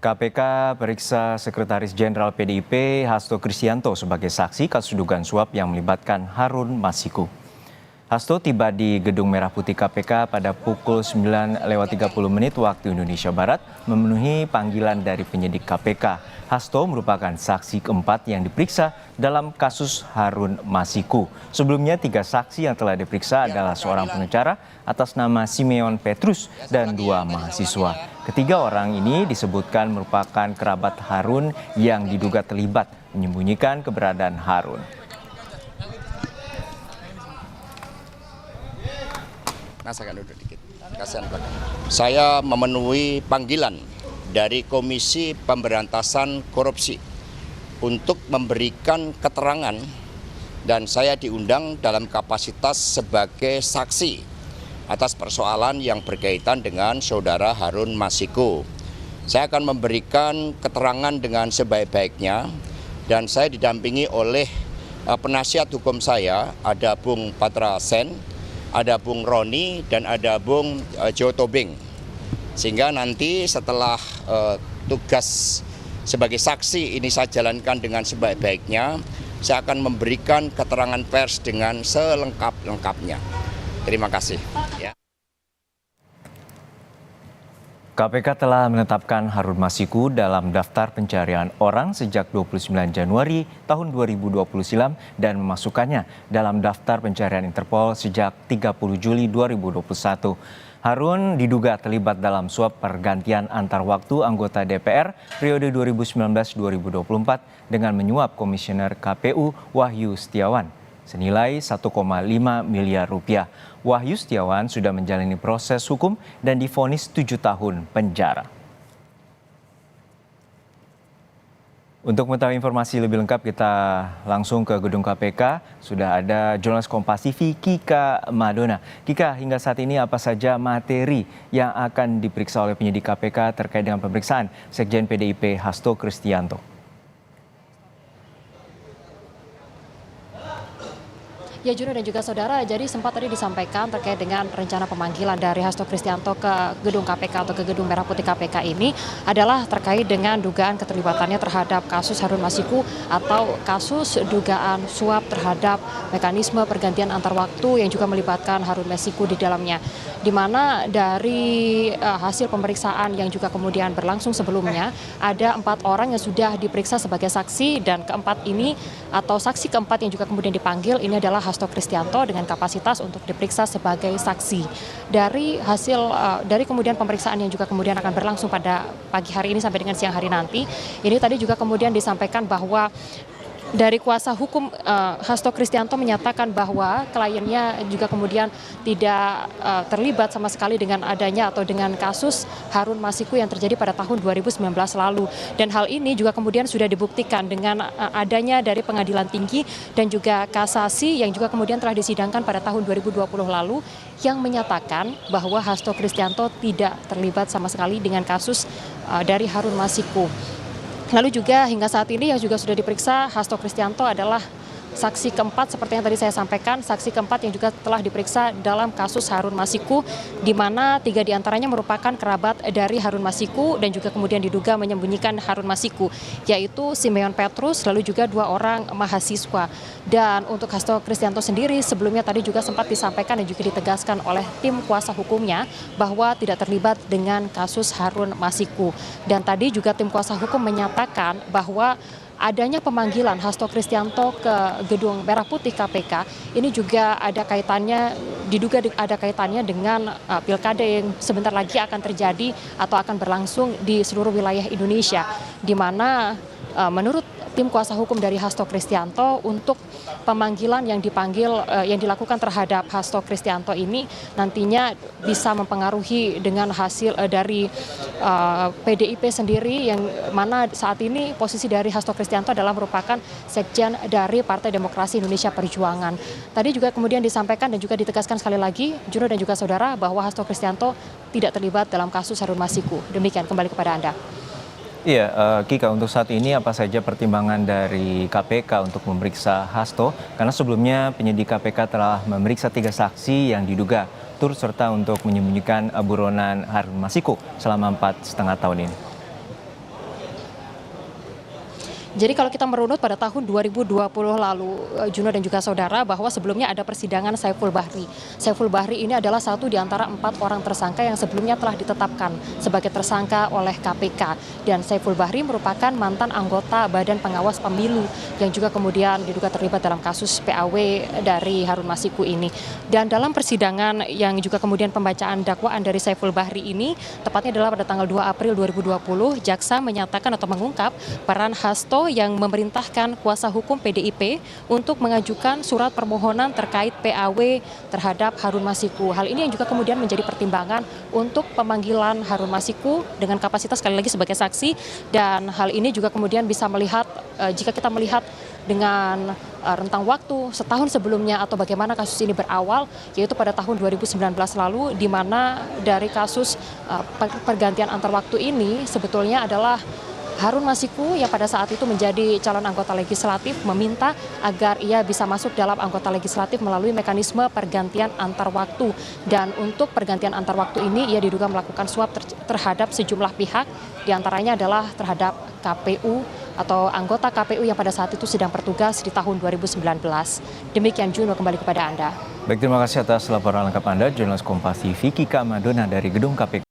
KPK periksa Sekretaris Jenderal PDIP Hasto Kristianto sebagai saksi kasus dugaan suap yang melibatkan Harun Masiku. Hasto tiba di Gedung Merah Putih KPK pada pukul 9.30 waktu Indonesia Barat memenuhi panggilan dari penyidik KPK. Hasto merupakan saksi keempat yang diperiksa dalam kasus Harun Masiku. Sebelumnya 3 saksi yang telah diperiksa adalah seorang pengacara atas nama Simeon Petrus dan 2 mahasiswa. Ketiga orang ini disebutkan merupakan kerabat Harun yang diduga terlibat menyembunyikan keberadaan Harun. Saya memenuhi panggilan dari Komisi Pemberantasan Korupsi untuk memberikan keterangan dan saya diundang dalam kapasitas sebagai saksi atas persoalan yang berkaitan dengan saudara Harun Masiku. Saya akan memberikan keterangan dengan sebaik-baiknya dan saya didampingi oleh penasihat hukum saya, ada Bung Patra Sen, ada Bung Roni, dan ada Bung Jo Tobing. Sehingga nanti setelah tugas sebagai saksi ini saya jalankan dengan sebaik-baiknya, saya akan memberikan keterangan pers dengan selengkap-lengkapnya. Terima kasih. KPK telah menetapkan Harun Masiku dalam daftar pencarian orang sejak 29 Januari tahun 2020 silam dan memasukkannya dalam daftar pencarian Interpol sejak 30 Juli 2021. Harun diduga terlibat dalam suap pergantian antar waktu anggota DPR periode 2019-2024 dengan menyuap Komisioner KPU Wahyu Setiawan senilai 1,5 miliar rupiah. Wahyu Setiawan sudah menjalani proses hukum dan divonis 7 tahun penjara. Untuk mengetahui informasi lebih lengkap, kita langsung ke gedung KPK. Sudah ada jurnalis Kompas TV Kika Madona. Kika, hingga saat ini apa saja materi yang akan diperiksa oleh penyidik KPK terkait dengan pemeriksaan Sekjen PDIP Hasto Kristianto? Ya, Juno dan juga saudara, jadi sempat tadi disampaikan terkait dengan rencana pemanggilan dari Hasto Kristianto ke gedung KPK atau ke gedung Merah Putih KPK ini adalah terkait dengan dugaan keterlibatannya terhadap kasus Harun Masiku atau kasus dugaan suap terhadap mekanisme pergantian antar waktu yang juga melibatkan Harun Masiku di dalamnya. Di mana dari hasil pemeriksaan yang juga kemudian berlangsung sebelumnya, ada 4 orang yang sudah diperiksa sebagai saksi dan keempat ini atau saksi keempat yang juga kemudian dipanggil ini adalah Hasto Kristianto dengan kapasitas untuk diperiksa sebagai saksi. Dari hasil dari kemudian pemeriksaan yang juga kemudian akan berlangsung pada pagi hari ini sampai dengan siang hari nanti, ini tadi juga kemudian disampaikan bahwa dari kuasa hukum Hasto Kristianto menyatakan bahwa kliennya juga kemudian tidak terlibat sama sekali dengan adanya atau dengan kasus Harun Masiku yang terjadi pada tahun 2019 lalu. Dan hal ini juga kemudian sudah dibuktikan dengan adanya dari pengadilan tinggi dan juga kasasi yang juga kemudian telah disidangkan pada tahun 2020 lalu yang menyatakan bahwa Hasto Kristianto tidak terlibat sama sekali dengan kasus dari Harun Masiku. Lalu juga hingga saat ini yang juga sudah diperiksa Hasto Kristianto adalah saksi keempat seperti yang tadi saya sampaikan, saksi keempat yang juga telah diperiksa dalam kasus Harun Masiku, di mana 3 diantaranya merupakan kerabat dari Harun Masiku dan juga kemudian diduga menyembunyikan Harun Masiku, yaitu Simeon Petrus, lalu juga 2 orang mahasiswa. Dan untuk Hasto Kristianto sendiri sebelumnya tadi juga sempat disampaikan dan juga ditegaskan oleh tim kuasa hukumnya bahwa tidak terlibat dengan kasus Harun Masiku. Dan tadi juga tim kuasa hukum menyatakan bahwa adanya pemanggilan Hasto Kristianto ke gedung Merah Putih KPK ini juga ada kaitannya, diduga ada kaitannya dengan pilkada yang sebentar lagi akan terjadi atau akan berlangsung di seluruh wilayah Indonesia, di mana menurut tim kuasa hukum dari Hasto Kristianto untuk pemanggilan yang dilakukan terhadap Hasto Kristianto ini nantinya bisa mempengaruhi dengan hasil dari PDIP sendiri, yang mana saat ini posisi dari Hasto Kristianto adalah merupakan sekjen dari Partai Demokrasi Indonesia Perjuangan. Tadi juga kemudian disampaikan dan juga ditegaskan sekali lagi, Juno dan juga saudara, bahwa Hasto Kristianto tidak terlibat dalam kasus Harun Masiku. Demikian, kembali kepada Anda. Iya, Kika, untuk saat ini apa saja pertimbangan dari KPK untuk memeriksa Hasto? Karena sebelumnya penyidik KPK telah memeriksa 3 saksi yang diduga turut serta untuk menyembunyikan buronan Harun Masiku selama 4,5 tahun ini. Jadi kalau kita merunut pada tahun 2020 lalu, Juno dan juga saudara, bahwa sebelumnya ada persidangan Saiful Bahri. Saiful Bahri ini adalah satu di antara 4 orang tersangka yang sebelumnya telah ditetapkan sebagai tersangka oleh KPK. Dan Saiful Bahri merupakan mantan anggota Badan Pengawas Pemilu yang juga kemudian diduga terlibat dalam kasus PAW dari Harun Masiku ini. Dan dalam persidangan yang juga kemudian pembacaan dakwaan dari Saiful Bahri ini, tepatnya adalah pada tanggal 2 April 2020, jaksa menyatakan atau mengungkap peran Hasto yang memerintahkan kuasa hukum PDIP untuk mengajukan surat permohonan terkait PAW terhadap Harun Masiku. Hal ini yang juga kemudian menjadi pertimbangan untuk pemanggilan Harun Masiku dengan kapasitas sekali lagi sebagai saksi, dan hal ini juga kemudian bisa melihat, jika kita melihat dengan rentang waktu setahun sebelumnya atau bagaimana kasus ini berawal, yaitu pada tahun 2019 lalu, di mana dari kasus pergantian antar waktu ini sebetulnya adalah Harun Masiku yang pada saat itu menjadi calon anggota legislatif meminta agar ia bisa masuk dalam anggota legislatif melalui mekanisme pergantian antar waktu. Dan untuk pergantian antar waktu ini ia diduga melakukan suap terhadap sejumlah pihak, diantaranya adalah terhadap KPU atau anggota KPU yang pada saat itu sedang bertugas di tahun 2019. Demikian Juno, kembali kepada Anda. Baik, terima kasih atas laporan lengkap Anda, jurnalis Kompas TV Kika Madona dari Gedung KPK.